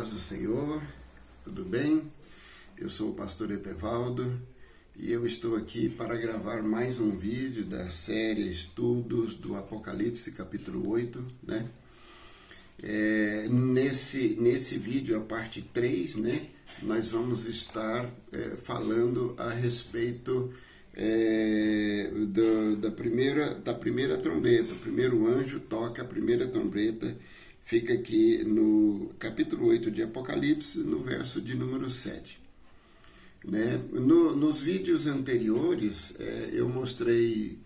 paz do Senhor, tudo bem? Eu sou o pastor Etevaldo e eu estou aqui para gravar mais um vídeo da série Estudos do Apocalipse, capítulo 8, né? Nesse vídeo, a parte 3, né, nós vamos estar falando a respeito da primeira trombeta. O primeiro anjo toca a primeira trombeta, fica aqui no capítulo 8 de Apocalipse, no verso de número 7. Né? Nos vídeos anteriores, eu mostrei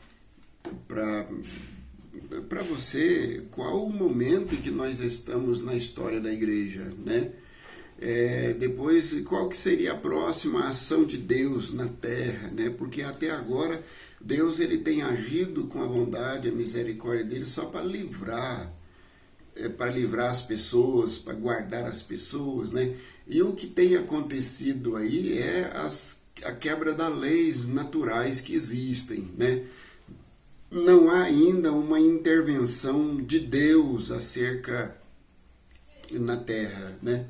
para você qual o momento em que nós estamos na história da igreja, né? Depois, qual que seria a próxima ação de Deus na terra, né? Porque até agora Deus ele tem agido com a bondade, a misericórdia dele só para livrar as pessoas, para guardar as pessoas, né? E o que tem acontecido aí é a quebra das leis naturais que existem, né? Não há ainda uma intervenção de Deus acerca na terra, né?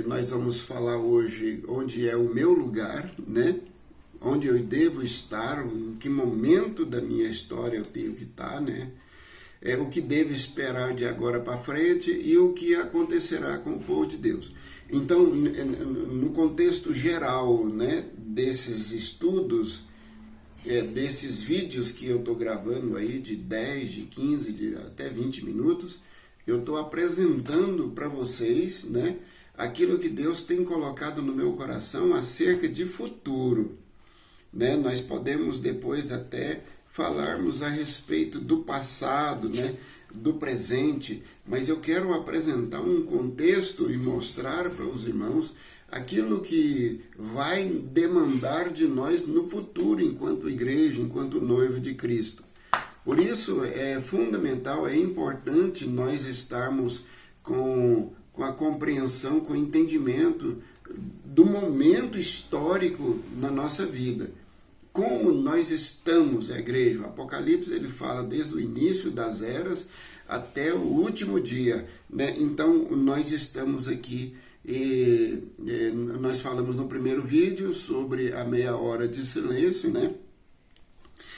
Nós vamos falar hoje onde é o meu lugar, né? Onde eu devo estar, em que momento da minha história eu tenho que estar, né? O que devo esperar de agora para frente e o que acontecerá com o povo de Deus. Então, no contexto geral, né, desses estudos, desses vídeos que eu estou gravando aí de 10, de 15, até 20 minutos, eu estou apresentando para vocês, né, aquilo que Deus tem colocado no meu coração acerca de futuro. Né? Nós podemos depois até falarmos a respeito do passado, né, do presente, mas eu quero apresentar um contexto e mostrar para os irmãos aquilo que vai demandar de nós no futuro, enquanto igreja, enquanto noivo de Cristo. Por isso é fundamental, é importante nós estarmos com a compreensão, com o entendimento do momento histórico na nossa vida. Como nós estamos, a igreja, o Apocalipse ele fala desde o início das eras até o último dia, né? Então nós estamos aqui, nós falamos no primeiro vídeo sobre a meia hora de silêncio, né?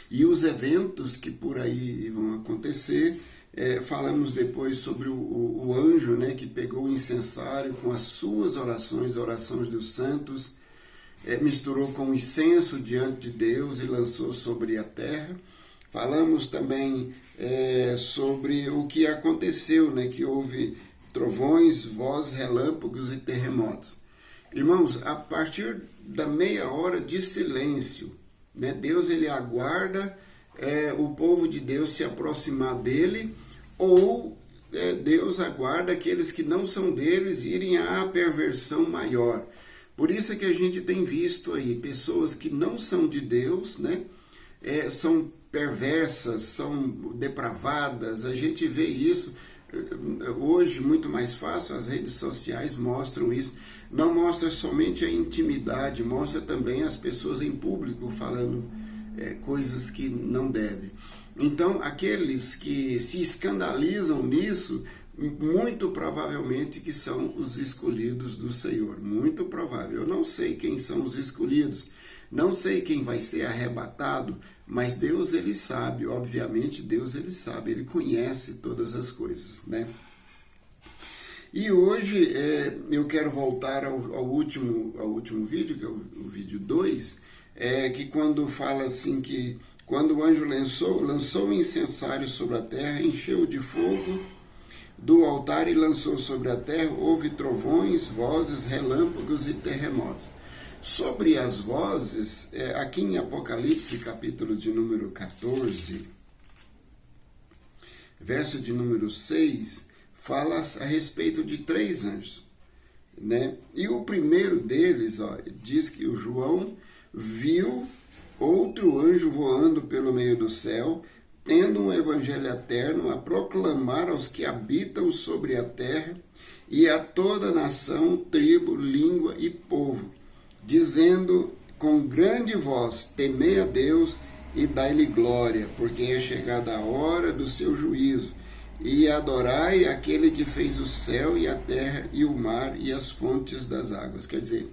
E os eventos que por aí vão acontecer. Falamos depois sobre o anjo, né, que pegou o incensário com as suas orações dos santos, misturou com incenso diante de Deus e lançou sobre a terra. Falamos também sobre o que aconteceu, né, que houve trovões, vozes, relâmpagos e terremotos. Irmãos, a partir da meia hora de silêncio, né, Deus ele aguarda o povo de Deus se aproximar dele, ou Deus aguarda aqueles que não são deles irem à perversão maior. Por isso é que a gente tem visto aí pessoas que não são de Deus, né? São perversas, são depravadas. A gente vê isso hoje muito mais fácil, as redes sociais mostram isso. Não mostra somente a intimidade, mostra também as pessoas em público falando coisas que não devem. Então, aqueles que se escandalizam nisso, muito provavelmente que são os escolhidos do Senhor, muito provável. Eu não sei quem são os escolhidos, não sei quem vai ser arrebatado, mas Deus ele sabe, obviamente Deus ele sabe, ele conhece todas as coisas, né? E hoje eu quero voltar ao último vídeo, que é o vídeo 2, que quando fala assim que quando o anjo lançou um incensário sobre a terra, encheu de fogo do altar e lançou sobre a terra, houve trovões, vozes, relâmpagos e terremotos. Sobre as vozes, aqui em Apocalipse, capítulo de número 14, verso de número 6, fala a respeito de 3 anjos, né? E o primeiro deles, diz que o João viu outro anjo voando pelo meio do céu, tendo um evangelho eterno a proclamar aos que habitam sobre a terra e a toda nação, tribo, língua e povo, dizendo com grande voz: temei a Deus e dai-lhe glória, porque é chegada a hora do seu juízo, e adorai aquele que fez o céu e a terra e o mar e as fontes das águas. Quer dizer,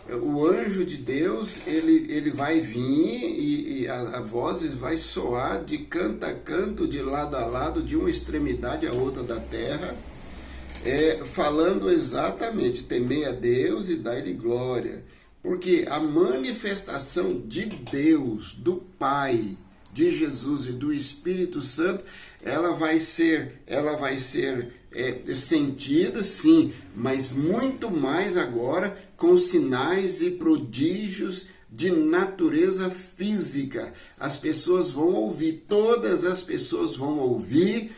o anjo de Deus, ele vai vir e a voz vai soar de canto a canto, de lado a lado, de uma extremidade à outra da terra, falando exatamente, temei a Deus e dai-lhe glória. Porque a manifestação de Deus, do Pai, de Jesus e do Espírito Santo, ela vai ser sentida, sim, mas muito mais agora com sinais e prodígios de natureza física. As pessoas vão ouvir, todas as pessoas vão ouvir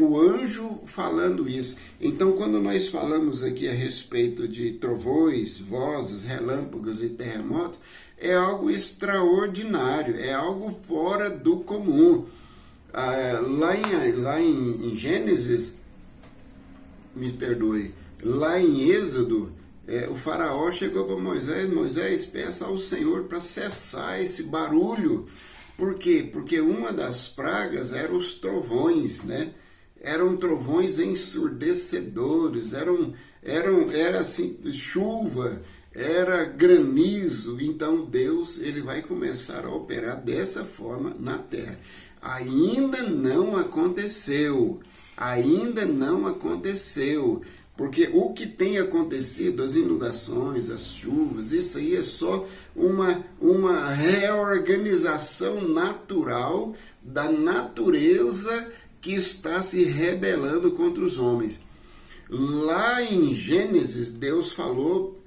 o anjo falando isso. Então, quando nós falamos aqui a respeito de trovões, vozes, relâmpagos e terremotos, é algo extraordinário, é algo fora do comum. Lá em Gênesis, me perdoe, lá em Êxodo, o faraó chegou para Moisés, peça ao Senhor para cessar esse barulho. Por quê? Porque uma das pragas eram os trovões, né? Eram trovões ensurdecedores, era assim, chuva, era granizo. Então Deus, ele vai começar a operar dessa forma na terra. Ainda não aconteceu, porque o que tem acontecido, as inundações, as chuvas, isso aí é só uma reorganização natural da natureza que está se rebelando contra os homens. Lá em Gênesis, Deus falou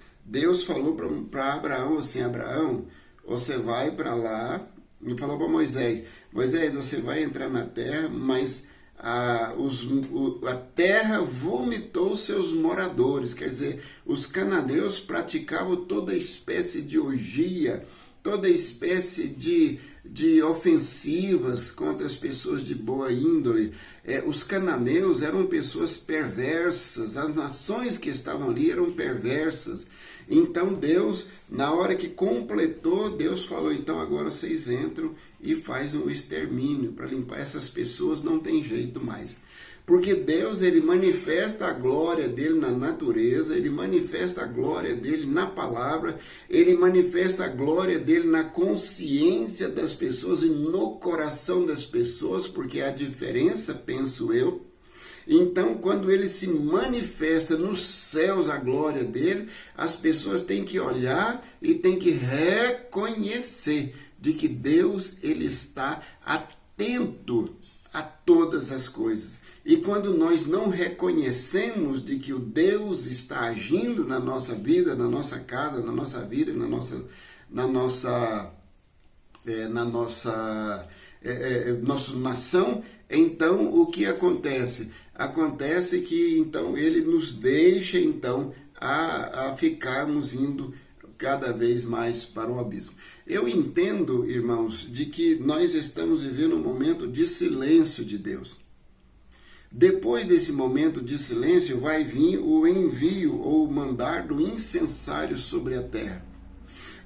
para Abraão assim: Abraão, você vai para lá, e falou para Moisés, você vai entrar na terra, mas a terra vomitou seus moradores. Quer dizer, os cananeus praticavam toda espécie de orgia, toda espécie de ofensivas contra as pessoas de boa índole. Os cananeus eram pessoas perversas, as nações que estavam ali eram perversas. Então Deus, na hora que completou, Deus falou: então agora vocês entram e faz um extermínio para limpar essas pessoas, não tem jeito mais. Porque Deus, ele manifesta a glória dele na natureza, ele manifesta a glória dele na palavra, ele manifesta a glória dele na consciência das pessoas e no coração das pessoas, porque há diferença, penso eu. Então, quando ele se manifesta nos céus a glória dele, as pessoas têm que olhar e têm que reconhecer de que Deus, ele está atento a todas as coisas. E quando nós não reconhecemos de que o Deus está agindo na nossa vida, na nossa casa, na nossa vida, na nossa nação, então o que acontece? Acontece que então ele nos deixa então a ficarmos indo cada vez mais para o abismo. Eu entendo, irmãos, de que nós estamos vivendo um momento de silêncio de Deus. Depois desse momento de silêncio vai vir o envio ou o mandar do incensário sobre a terra.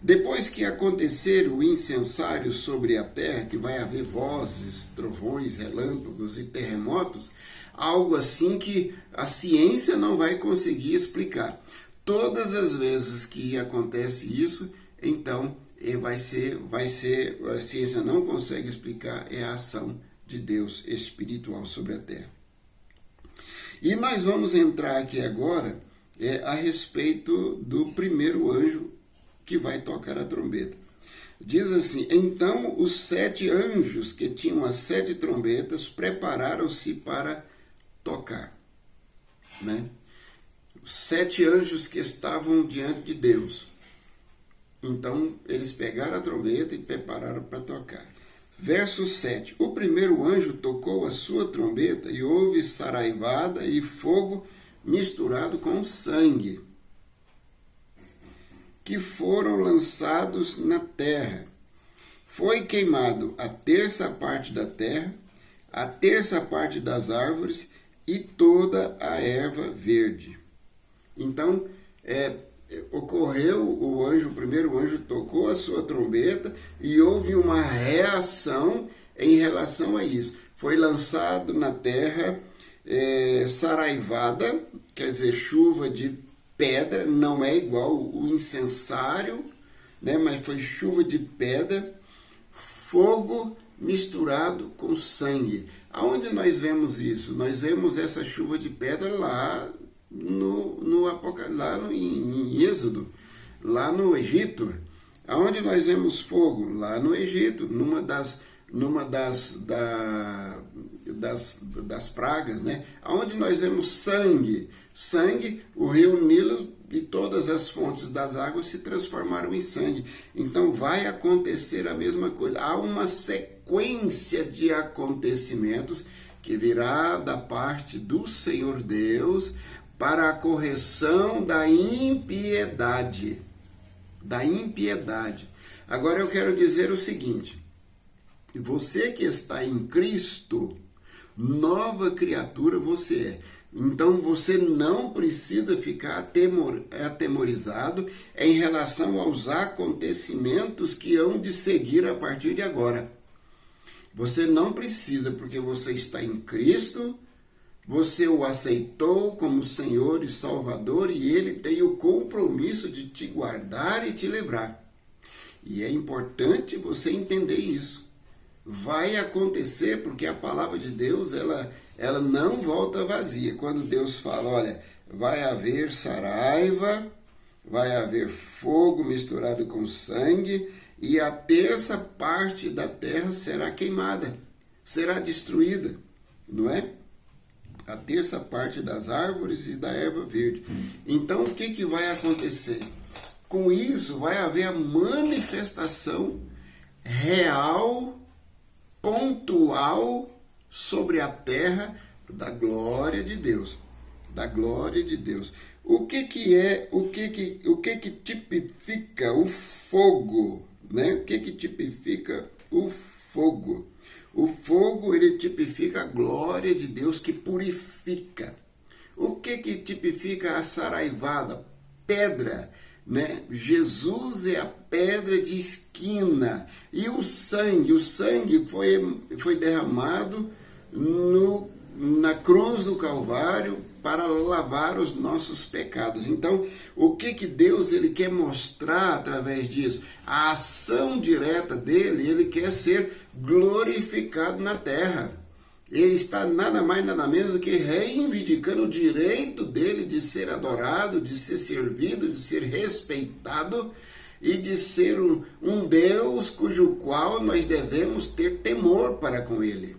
Depois que acontecer o incensário sobre a terra, que vai haver vozes, trovões, relâmpagos e terremotos, algo assim que a ciência não vai conseguir explicar. Todas as vezes que acontece isso, então a ciência não consegue explicar, é a ação de Deus espiritual sobre a terra. E nós vamos entrar aqui agora a respeito do primeiro anjo que vai tocar a trombeta. Diz assim: então os 7 anjos que tinham as 7 trombetas prepararam-se para tocar. Né? Os 7 anjos que estavam diante de Deus. Então eles pegaram a trombeta e prepararam para tocar. Verso 7. O primeiro anjo tocou a sua trombeta e houve saraivada e fogo misturado com sangue, que foram lançados na terra. Foi queimado a terça parte da terra, a terça parte das árvores e toda a erva verde. Então, ocorreu, o primeiro anjo tocou a sua trombeta e houve uma reação em relação a isso. foi lançado na terra saraivada, quer dizer, chuva de pedra, não é igual o incensário, né? Mas foi chuva de pedra, fogo misturado com sangue. Aonde nós vemos isso? Nós vemos essa chuva de pedra lá em Êxodo, lá no Egito. Aonde nós vemos fogo? Lá no Egito, numa das pragas, né? Aonde nós vemos sangue? Sangue, o rio Nilo e todas as fontes das águas se transformaram em sangue. Então vai acontecer a mesma coisa. Há uma sequência de acontecimentos que virá da parte do Senhor Deus para a correção da impiedade. Da impiedade. Agora eu quero dizer o seguinte: você que está em Cristo, nova criatura você é. Então você não precisa ficar atemorizado em relação aos acontecimentos que hão de seguir a partir de agora. Você não precisa, porque você está em Cristo, você o aceitou como Senhor e Salvador e Ele tem o compromisso de te guardar e te livrar. E é importante você entender isso. Vai acontecer porque a palavra de Deus, ela não volta vazia. Quando Deus fala, olha, vai haver saraiva, vai haver fogo misturado com sangue, e a terça parte da terra será queimada, será destruída, não é? A terça parte das árvores e da erva verde. Então, o que vai acontecer? Com isso, vai haver a manifestação real, pontual, sobre a terra da glória de Deus. Da glória de Deus. O que tipifica o fogo? Né? O que tipifica o fogo? O fogo, ele tipifica a glória de Deus que purifica. O que tipifica a saraivada? Pedra, né? Jesus é a pedra de esquina. E o sangue foi derramado na cruz do Calvário para lavar os nossos pecados. Então, o que Deus ele quer mostrar através disso? A ação direta dele, ele quer ser glorificado na terra. Ele está nada mais, nada menos do que reivindicando o direito dele de ser adorado, de ser servido, de ser respeitado e de ser um Deus cujo qual nós devemos ter temor para com ele.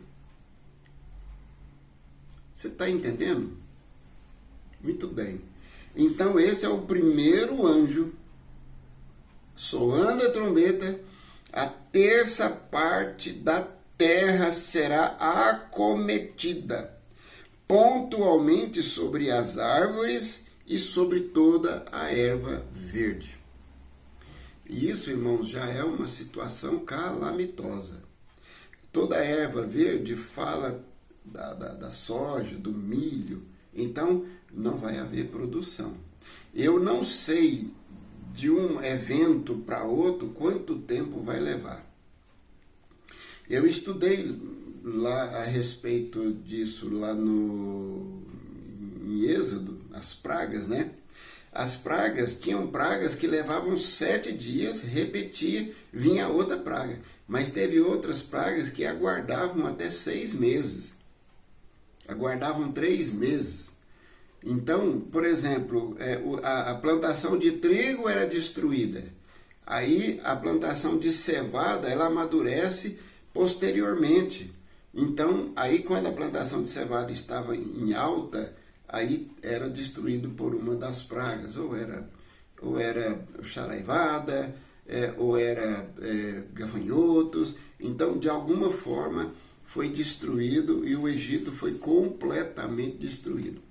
Você está entendendo? Muito bem. Então esse é o primeiro anjo, soando a trombeta, a terça parte da terra será acometida, pontualmente sobre as árvores e sobre toda a erva verde. E isso, irmãos, já é uma situação calamitosa. Toda a erva verde fala da soja, do milho, então não vai haver produção. Eu não sei de um evento para outro quanto tempo vai levar. Eu estudei lá a respeito disso lá em Êxodo, as pragas, né? As pragas, tinham pragas que levavam 7 dias, repetia, vinha outra praga. Mas teve outras pragas que aguardavam até 6 meses. Aguardavam 3 meses. Então, por exemplo, a plantação de trigo era destruída. Aí a plantação de cevada, ela amadurece posteriormente. Então, aí quando a plantação de cevada estava em alta, aí era destruído por uma das pragas. Ou era charaivada, ou era gafanhotos. Então, de alguma forma, foi destruído e o Egito foi completamente destruído.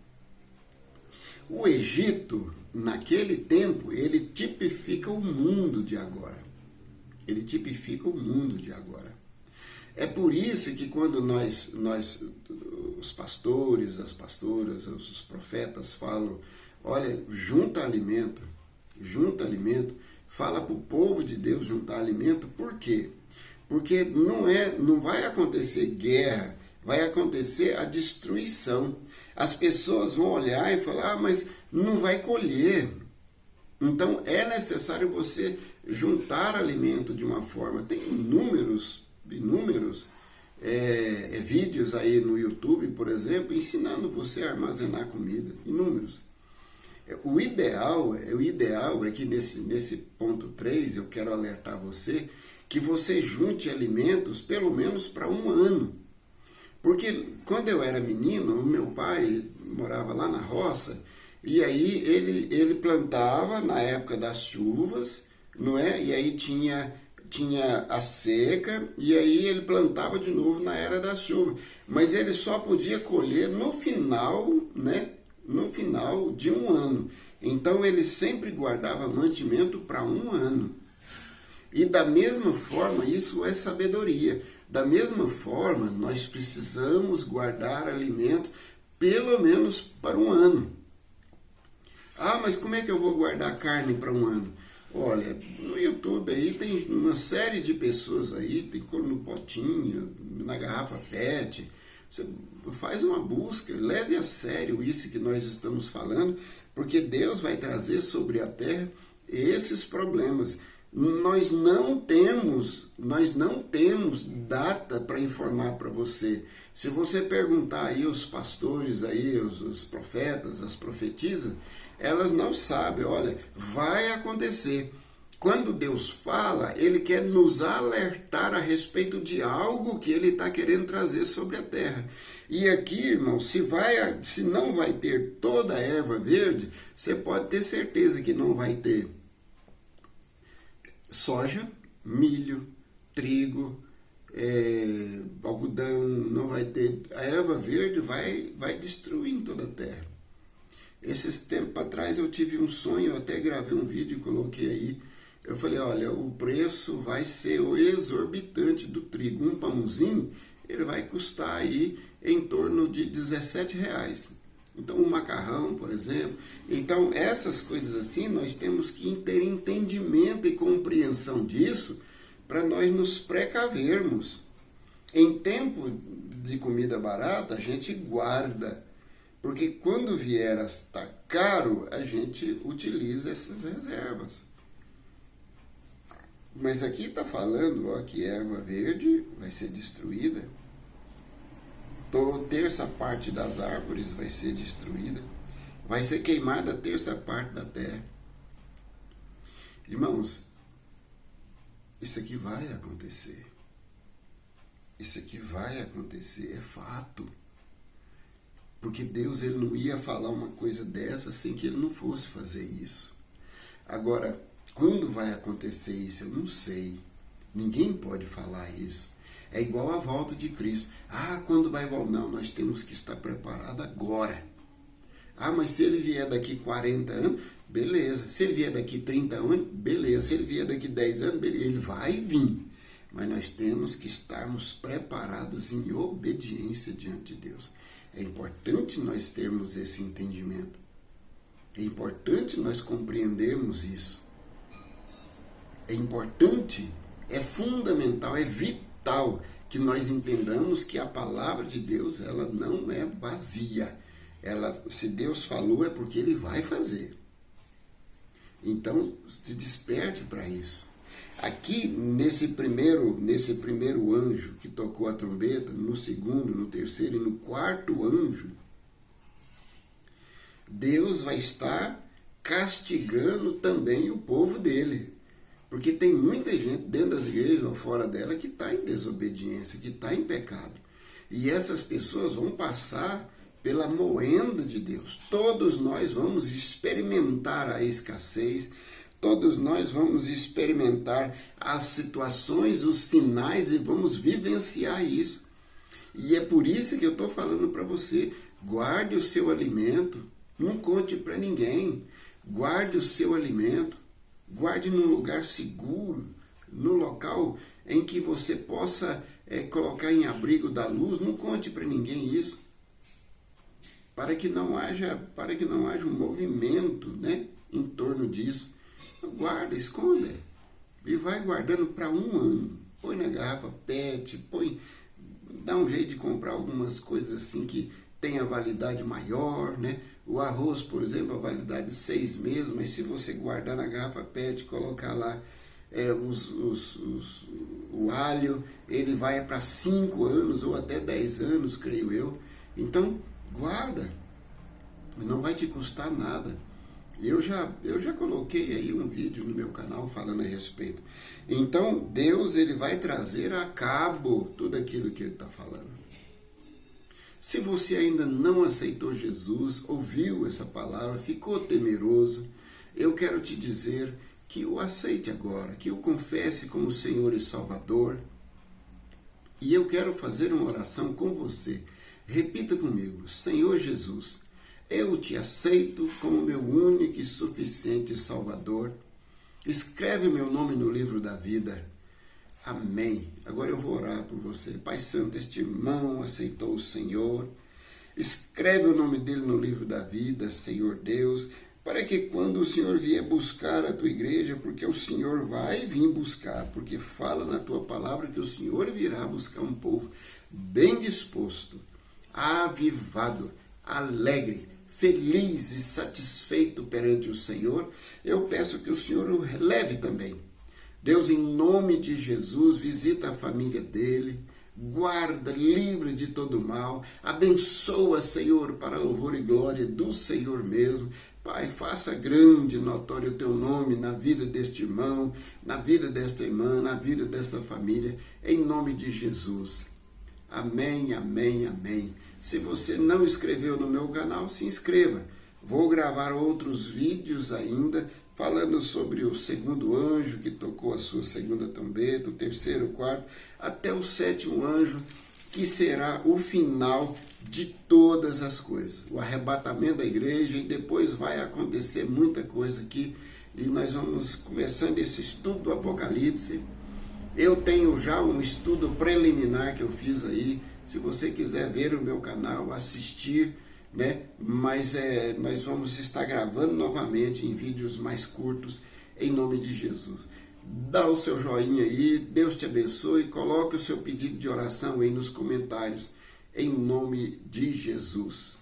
O Egito, naquele tempo, ele tipifica o mundo de agora. Ele tipifica o mundo de agora. É por isso que quando nós os pastores, as pastoras, os profetas falam, olha, junta alimento, fala para o povo de Deus juntar alimento, por quê? Porque não vai acontecer guerra, vai acontecer a destruição. As pessoas vão olhar e falar, mas não vai colher. Então é necessário você juntar alimento de uma forma. Tem inúmeros vídeos aí no YouTube, por exemplo, ensinando você a armazenar comida. Inúmeros. O ideal é que nesse ponto 3, eu quero alertar você, que você junte alimentos pelo menos para um ano. Porque quando eu era menino, o meu pai morava lá na roça, e aí ele plantava na época das chuvas, não é? E aí tinha a seca, e aí ele plantava de novo na era das chuvas. Mas ele só podia colher no final, né? No final de um ano. Então ele sempre guardava mantimento para um ano. E da mesma forma, isso é sabedoria. Da mesma forma, nós precisamos guardar alimentos pelo menos para um ano. Ah, mas como é que eu vou guardar carne para um ano? Olha, no YouTube aí tem uma série de pessoas aí, tem no potinho, na garrafa PET. Você faz uma busca, leve a sério isso que nós estamos falando, porque Deus vai trazer sobre a terra esses problemas. Nós não temos data para informar para você. Se você perguntar aí os pastores, aí, os profetas, as profetisas, elas não sabem. Olha, vai acontecer. Quando Deus fala, Ele quer nos alertar a respeito de algo que Ele está querendo trazer sobre a terra. E aqui, irmão, se não vai ter toda a erva verde, você pode ter certeza que não vai ter soja, milho, trigo, algodão, não vai ter. A erva verde vai destruir toda a terra. Esses tempos atrás eu tive um sonho, eu até gravei um vídeo e coloquei aí. Eu falei, olha, o preço vai ser o exorbitante do trigo. Um pãozinho, ele vai custar aí em torno de R$17. Então, um macarrão, por exemplo. Então, essas coisas assim, nós temos que ter entendimento e compreensão disso para nós nos precavermos. Em tempo de comida barata, a gente guarda. Porque quando vier a estar caro, a gente utiliza essas reservas. Mas aqui está falando que erva verde vai ser destruída. Terça parte das árvores vai ser destruída. Vai ser queimada a terça parte da terra. Irmãos, isso aqui vai acontecer. Isso aqui vai acontecer, é fato. Porque Deus ele não ia falar uma coisa dessa sem que Ele não fosse fazer isso. Agora, quando vai acontecer isso, eu não sei. Ninguém pode falar isso. É igual a volta de Cristo. Ah, quando vai voltar? Não, nós temos que estar preparados agora. Ah, mas se Ele vier daqui 40 anos, beleza. Se Ele vier daqui 30 anos, beleza. Se Ele vier daqui 10 anos, beleza. Ele vai vir. Mas nós temos que estarmos preparados em obediência diante de Deus. É importante nós termos esse entendimento. É importante nós compreendermos isso. É importante, é fundamental, é vital que nós entendamos que a palavra de Deus ela não é vazia. Se Deus falou é porque Ele vai fazer. Então, se desperte para isso. Aqui, nesse primeiro anjo que tocou a trombeta, no segundo, no terceiro e no quarto anjo, Deus vai estar castigando também o povo dele. Porque tem muita gente dentro das igrejas ou fora dela que está em desobediência, que está em pecado. E essas pessoas vão passar pela moenda de Deus. Todos nós vamos experimentar a escassez, todos nós vamos experimentar as situações, os sinais e vamos vivenciar isso. E é por isso que eu estou falando para você, guarde o seu alimento, não conte para ninguém, guarde o seu alimento, guarde num lugar seguro, no local em que você possa colocar em abrigo da luz, não conte para ninguém isso, para que não haja um movimento, né, em torno disso. Guarda, esconda e vai guardando para um ano. Põe na garrafa PET, põe dá um jeito de comprar algumas coisas assim que tem a validade maior, né? O arroz, por exemplo, a validade de 6 meses, mas se você guardar na garrafa PET, colocar lá o alho, ele vai para 5 anos ou até 10 anos, creio eu. Então, guarda, não vai te custar nada. Eu já coloquei aí um vídeo no meu canal falando a respeito. Então, Deus ele vai trazer a cabo tudo aquilo que ele está falando. Se você ainda não aceitou Jesus, ouviu essa palavra, ficou temeroso, eu quero te dizer que o aceite agora, que o confesse como Senhor e Salvador. E eu quero fazer uma oração com você. Repita comigo: Senhor Jesus, eu te aceito como meu único e suficiente Salvador. Escreve meu nome no livro da vida. Amém. Agora eu vou orar por você. Pai Santo, este irmão aceitou o Senhor. Escreve o nome dele no livro da vida, Senhor Deus, para que quando o Senhor vier buscar a tua igreja, porque o Senhor vai vir buscar, porque fala na tua palavra que o Senhor virá buscar um povo bem disposto, avivado, alegre, feliz e satisfeito perante o Senhor. Eu peço que o Senhor o leve também. Deus, em nome de Jesus, visita a família dele, guarda, livre de todo mal, abençoa, Senhor, para louvor e glória do Senhor mesmo. Pai, faça grande, notório o teu nome na vida deste irmão, na vida desta irmã, na vida desta família, em nome de Jesus. Amém, amém, amém. Se você não inscreveu no meu canal, se inscreva. Vou gravar outros vídeos ainda, falando sobre o segundo anjo que tocou a sua segunda trombeta, o terceiro, o quarto, até o sétimo anjo, que será o final de todas as coisas. O arrebatamento da igreja, e depois vai acontecer muita coisa aqui, e nós vamos começando esse estudo do Apocalipse. Eu tenho já um estudo preliminar que eu fiz aí, se você quiser ver o meu canal, assistir, né? Mas nós vamos estar gravando novamente em vídeos mais curtos, em nome de Jesus. Dá o seu joinha aí, Deus te abençoe, coloque o seu pedido de oração aí nos comentários, em nome de Jesus.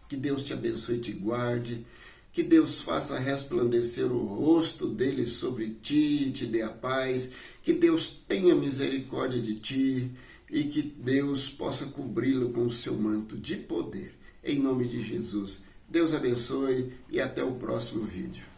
Que Deus te abençoe e te guarde, que Deus faça resplandecer o rosto dele sobre ti e te dê a paz, que Deus tenha misericórdia de ti e que Deus possa cobri-lo com o seu manto de poder. Em nome de Jesus. Deus abençoe e até o próximo vídeo.